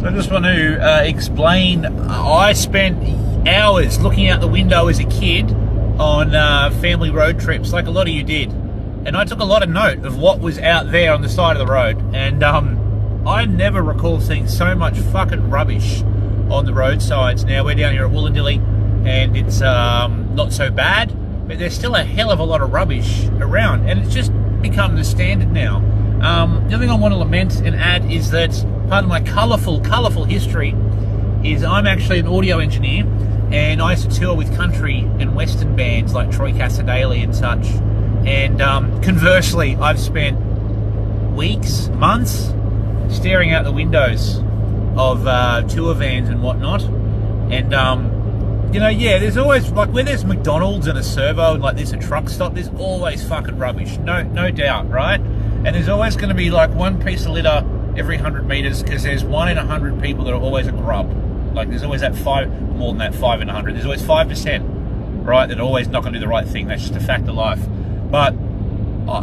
So I just want to explain, I spent hours looking out the window as a kid on family road trips, like a lot of you did. And I took a lot of note of what was out there on the side of the road. And I never recall seeing so much fucking rubbish on the roadsides. Now we're down here at Wollondilly and it's not so bad, but there's still a hell of a lot of rubbish around, and it's just become the standard now. The other thing I want to lament and add is that part of my colourful history is I'm actually an audio engineer, and I used to tour with country and western bands like Troy Cassar-Daley and such. And conversely, I've spent weeks, months staring out the windows of tour vans and whatnot. And you know, yeah, there's always, like, where there's McDonald's and a servo and like there's a truck stop, there's always fucking rubbish, no doubt, right? And there's always going to be like one piece of litter every 100 meters, because there's 1 in 100 people that are always a grub. Like, there's always that more than that 5 in 100. There's always 5%, right, that are always not going to do the right thing. That's just a fact of life. But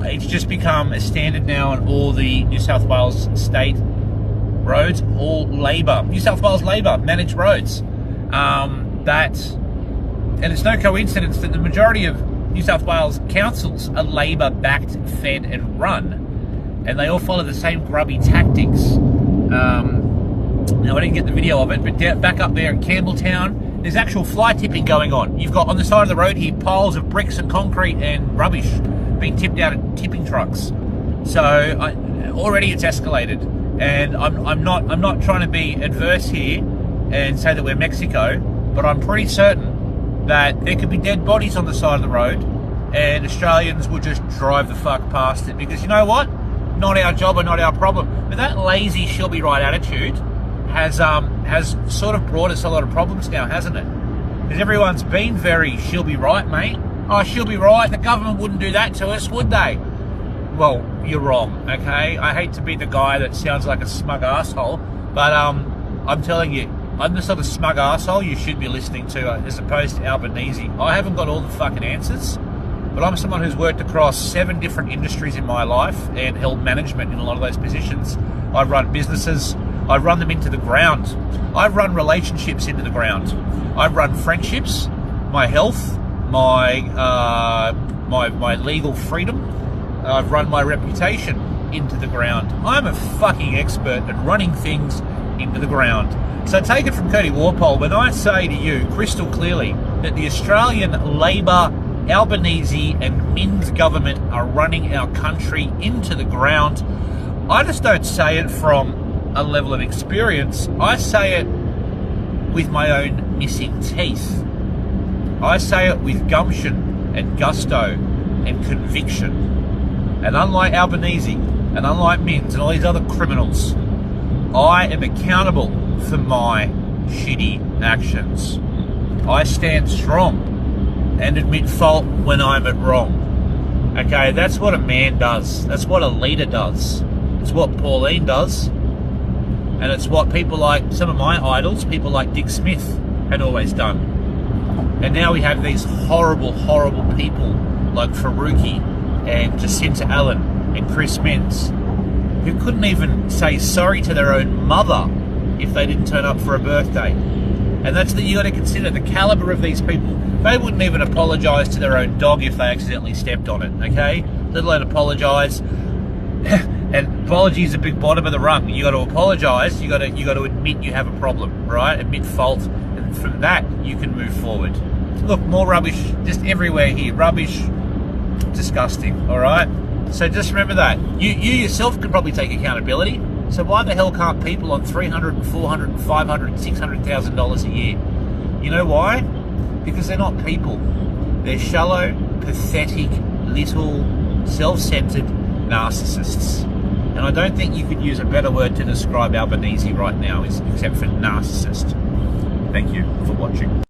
it's just become a standard now on all the New South Wales state roads, all Labor, New South Wales Labor managed roads. And it's no coincidence that the majority of New South Wales councils are Labor-backed, fed and run. And they all follow the same grubby tactics. Now, I didn't get the video of it, but back up there in Campbelltown, there's actual fly tipping going on. You've got on the side of the road here piles of bricks and concrete and rubbish being tipped out of tipping trucks. So already it's escalated, and I'm not trying to be adverse here and say that we're Mexico, but I'm pretty certain that there could be dead bodies on the side of the road, and Australians will just drive the fuck past it, because you know what? Not our job or not our problem. But that lazy she'll be right attitude has sort of brought us a lot of problems now, hasn't it? Because everyone's been very she'll be right, mate. Oh, she'll be right. The government wouldn't do that to us, would they? Well, you're wrong, okay? I hate to be the guy that sounds like a smug asshole, but I'm telling you, I'm the sort of smug asshole you should be listening to, as opposed to Albanese. I haven't got all the fucking answers, but I'm someone who's worked across 7 different industries in my life and held management in a lot of those positions. I've run businesses. I've run them into the ground. I've run relationships into the ground. I've run friendships, my health, my legal freedom. I've run my reputation into the ground. I'm a fucking expert at running things into the ground. So take it from Curdy Warpole when I say to you crystal clearly that the Australian Labor, Albanese and Minns government are running our country into the ground. I just don't say it from a level of experience. I say it with my own missing teeth. I say it with gumption and gusto and conviction. And unlike Albanese and unlike Minns and all these other criminals, I am accountable for my shitty actions. I stand strong and admit fault when I'm at wrong. Okay, that's what a man does. That's what a leader does. It's what Pauline does. And it's what people like, some of my idols, people like Dick Smith, had always done. And now we have these horrible people like Faruqi and Jacinta Allen and Chris Minns, who couldn't even say sorry to their own mother if they didn't turn up for a birthday. And that's that you got to consider the caliber of these people. They wouldn't even apologise to their own dog if they accidentally stepped on it, okay? Let alone apologise. And apology is a big bottom of the rung. You got to apologise. You got to admit you have a problem, right? Admit fault, and from that you can move forward. Look, more rubbish just everywhere here. Rubbish, disgusting. All right. So just remember that you yourself can probably take accountability. So why the hell can't people on $300, $400, $500, $600,000 a year? You know why? Because they're not people. They're shallow, pathetic, little, self-centered narcissists. And I don't think you could use a better word to describe Albanese right now except for narcissist. Thank you for watching.